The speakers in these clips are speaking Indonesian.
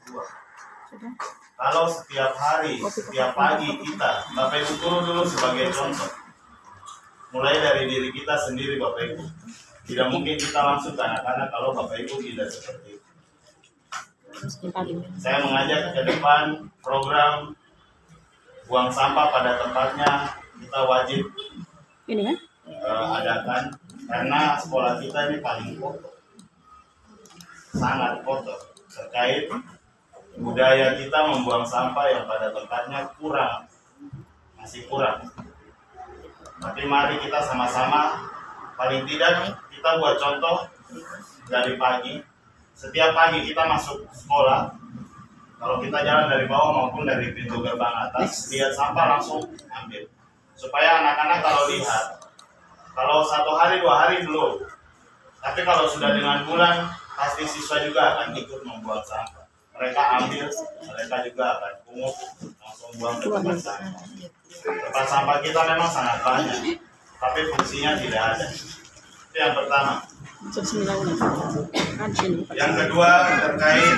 2022. Kalau setiap hari, setiap pagi kita, Bapak Ibu turun dulu sebagai contoh. Mulai dari diri kita sendiri Bapak Ibu. Tidak mungkin kita langsung ke anak-anak kalau Bapak Ibu tidak seperti itu. Saya mengajak ke depan program buang sampah pada tempatnya kita wajib adakan, karena sekolah kita ini paling kotor, sangat kotor. Terkait budaya kita membuang sampah yang pada tempatnya masih kurang. Tapi mari kita sama-sama, paling tidak kita buat contoh dari pagi. Setiap pagi kita masuk sekolah, kalau kita jalan dari bawah maupun dari pintu gerbang atas, lihat sampah langsung ambil. Supaya anak-anak kalau lihat, kalau 1 hari 2 hari belum, tapi kalau sudah dengan bulan, pasti siswa juga akan ikut membuang sampah. Mereka ambil, mereka juga akan pungut, langsung buang ke tempat sampah. Tempat sampah kita memang sangat banyak, tapi fungsinya tidak ada. Itu yang pertama. Yang kedua terkait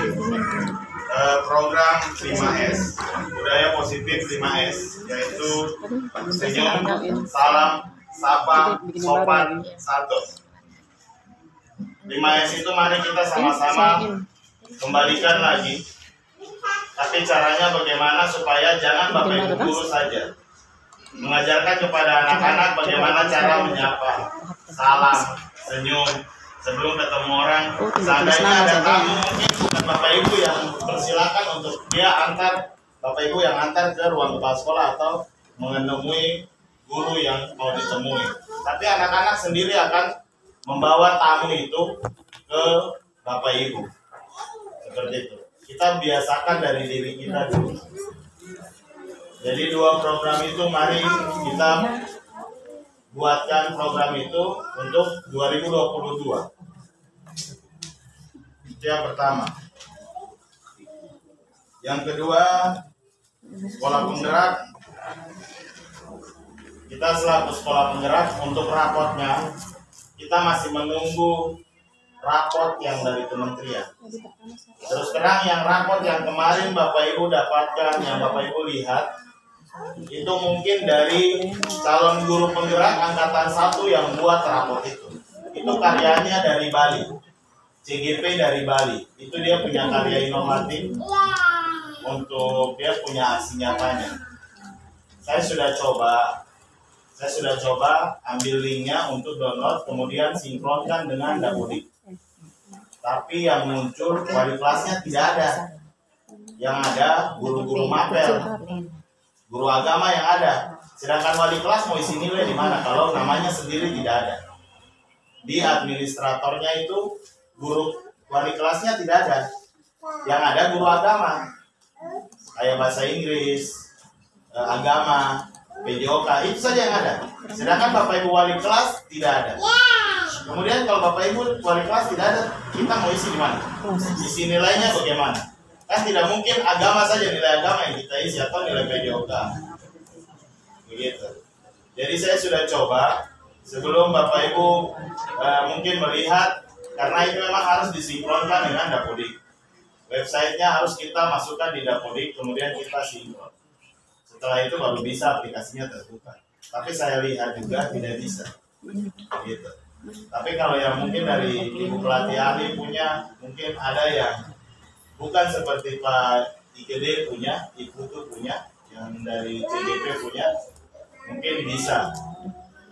program 5S, budaya positif 5S, yaitu senyum, salam, sapa, sopan, santun. 5S itu mari kita sama-sama kembalikan lagi. Tapi caranya bagaimana supaya jangan Bapak Ibu guru saja mengajarkan kepada anak-anak bagaimana cara menyapa, salam, senyum sebelum ketemu orang. Seandainya ada tamu, mungkin bukan Bapak Ibu yang persilakan untuk dia antar, Bapak Ibu yang antar ke ruang kepala sekolah atau menemui guru yang mau ditemui. Tapi anak-anak sendiri akan membawa tamu itu ke Bapak Ibu. Seperti itu. Kita biasakan dari diri kita dulu. Jadi 2 program itu mari kita buatkan program itu untuk 2022. Itu yang pertama. Yang kedua, sekolah penggerak. Kita selaku sekolah penggerak untuk raportnya, kita masih menunggu raport yang dari kementerian. Terus terang yang raport yang kemarin Bapak Ibu dapatkan, yang Bapak Ibu lihat, itu mungkin dari calon guru penggerak angkatan 1 yang buat raport itu. Itu karyanya dari Bali, CGP dari Bali. Itu dia punya karya inovatif untuk dia punya aksi nyatanya. Saya sudah coba ambil linknya untuk download, kemudian sinkronkan dengan Dapodik. Tapi yang muncul wali kelasnya tidak ada. Yang ada guru-guru mapel, guru agama yang ada. Sedangkan wali kelas mau isi nilai di mana kalau namanya sendiri tidak ada. Di administratornya itu guru wali kelasnya tidak ada. Yang ada guru agama. Kayak bahasa Inggris, agama, PJOK, itu saja yang ada. Sedangkan Bapak Ibu wali kelas tidak ada. Kemudian kalau Bapak Ibu wali kelas tidak ada, kita mau isi di mana? Isi nilainya bagaimana? Kan tidak mungkin agama saja, nilai agama yang kita isi atau nilai PJOK. Begitu. Jadi saya sudah coba sebelum Bapak Ibu mungkin melihat, karena itu memang harus disinkronkan dengan Dapodik. Websitenya harus kita masukkan di Dapodik, kemudian kita sinkron. Setelah itu baru bisa aplikasinya terbuka. Tapi saya lihat juga tidak bisa. Gitu. Tapi kalau yang mungkin dari Ibu pelatih ahli punya, mungkin ada yang bukan seperti Pak IKD punya, Ibu tuh punya, yang dari CGP punya, mungkin bisa.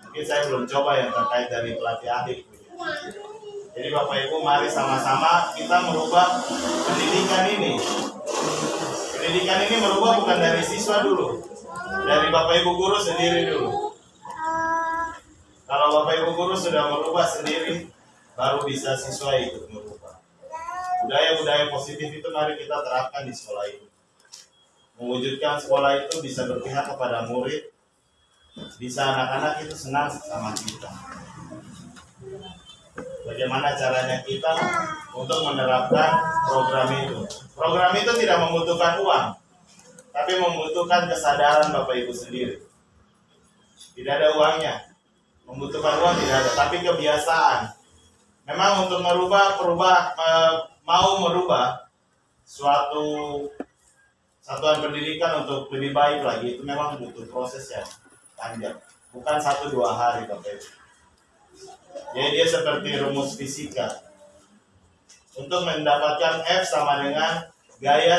Mungkin saya belum coba yang terkait dari pelatih ahli punya. Jadi Bapak Ibu mari sama-sama kita merubah pendidikan ini. Pendidikan ini merubah bukan dari siswa dulu, dari Bapak Ibu guru sendiri dulu. Kalau Bapak Ibu guru sudah merubah sendiri, baru bisa siswa ikut merubah. Budaya-budaya positif itu mari kita terapkan di sekolah ini. Mewujudkan sekolah itu bisa berpihak kepada murid, bisa anak-anak itu senang sama kita. Bagaimana caranya kita untuk menerapkan program itu? Program itu tidak membutuhkan uang, tapi membutuhkan kesadaran Bapak Ibu sendiri. Tidak ada uangnya. Membutuhkan uang tidak ada, tapi kebiasaan. Memang untuk mau merubah suatu satuan pendidikan untuk lebih baik lagi itu memang butuh proses yang panjang, bukan 1-2 hari Bapak Ibu. Jadi dia seperti rumus fisika. Untuk mendapatkan F sama dengan gaya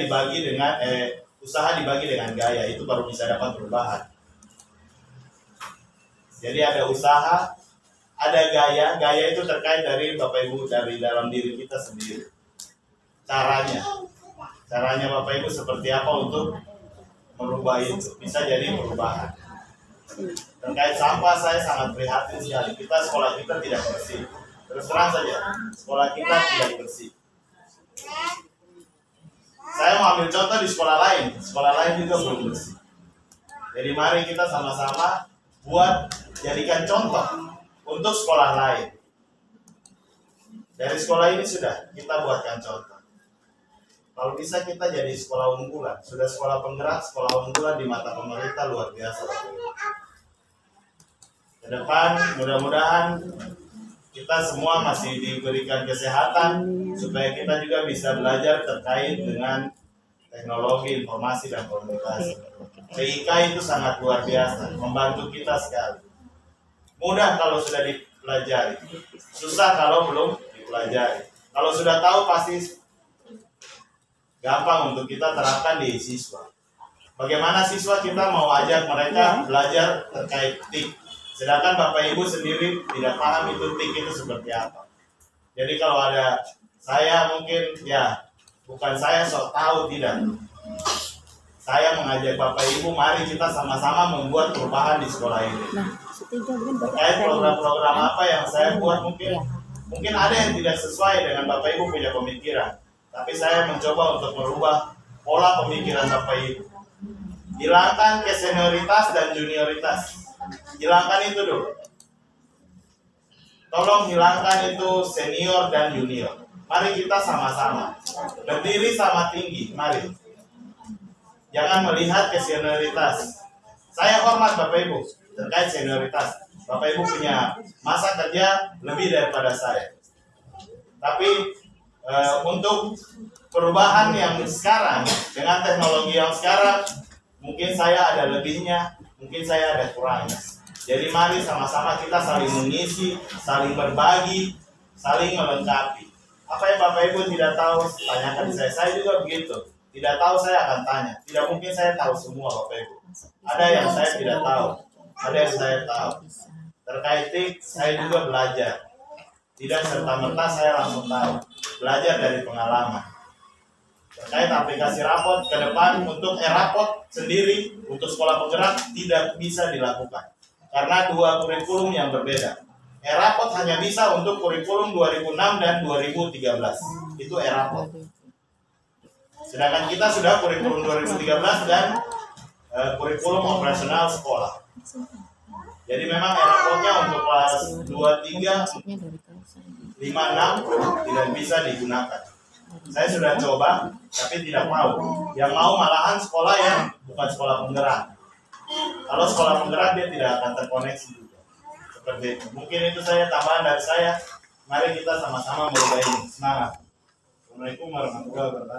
dibagi dengan usaha dibagi dengan gaya, itu baru bisa dapat perubahan. Jadi ada usaha, ada gaya itu terkait dari Bapak Ibu, dari dalam diri kita sendiri. Caranya Bapak Ibu seperti apa untuk merubah itu, bisa jadi perubahan. Terkait sampah saya sangat prihatin sekali. Sekolah kita tidak bersih. Terus terang saja, sekolah kita tidak bersih. Saya mau ambil contoh di sekolah lain juga belum bersih. Jadi mari kita sama-sama jadikan contoh untuk sekolah lain. Dari sekolah ini sudah kita buatkan contoh. Kalau bisa kita jadi sekolah unggulan, sudah sekolah penggerak, sekolah unggulan di mata pemerintah luar biasa. Ke depan mudah-mudahan kita semua masih diberikan kesehatan supaya kita juga bisa belajar terkait dengan teknologi informasi dan komunikasi. TIK itu sangat luar biasa, membantu kita sekali. Mudah kalau sudah dipelajari, susah kalau belum dipelajari. Kalau sudah tahu pasti gampang untuk kita terapkan di siswa. Bagaimana siswa kita mau ajak mereka belajar terkait TIK, sedangkan Bapak Ibu sendiri tidak paham itu TIK itu seperti apa. Jadi kalau ada saya mungkin bukan saya sok tahu, tidak. Saya mengajak Bapak Ibu, mari kita sama-sama membuat perubahan di sekolah ini. Terkait program-program apa yang saya buat mungkin ada yang tidak sesuai dengan Bapak Ibu punya pemikiran. Tapi saya mencoba untuk merubah pola pemikiran Bapak Ibu. Hilangkan kesenioritas dan junioritas. Hilangkan itu dulu. Tolong hilangkan itu senior dan junior. Mari kita sama-sama berdiri sama tinggi. Mari. Jangan melihat kesenioritas. Saya hormat Bapak Ibu terkait senioritas. Bapak Ibu punya masa kerja lebih daripada saya. Tapi untuk perubahan yang sekarang dengan teknologi yang sekarang, mungkin saya ada lebihnya, mungkin saya ada kurangnya. Jadi mari sama-sama kita saling mengisi, saling berbagi, saling melengkapi. Apa yang Bapak Ibu tidak tahu, tanyakan saya. Saya juga begitu. Tidak tahu saya akan tanya. Tidak mungkin saya tahu semua Bapak Ibu. Ada yang saya tidak tahu, ada yang saya tahu. Terkait TIK, saya juga belajar. Tidak serta-merta saya langsung tahu. Belajar dari pengalaman. Terkait aplikasi rapot ke depan untuk rapot sendiri untuk sekolah penggerak tidak bisa dilakukan karena 2 kurikulum yang berbeda. Rapot hanya bisa untuk kurikulum 2006 dan 2013. Itu rapot. Sedangkan kita sudah kurikulum 2013 dan kurikulum operasional sekolah. Jadi memang rapotnya untuk kelas 23, 5, 6 tidak bisa digunakan. Saya sudah coba, tapi tidak mau. Yang mau malahan sekolah yang bukan sekolah penggerak. Kalau sekolah penggerak dia tidak akan terkoneksi juga. Seperti itu. Mungkin itu saya tambahan dari saya. Mari kita sama-sama merubah ini. Semangat. Assalamualaikum warahmatullahi wabarakatuh.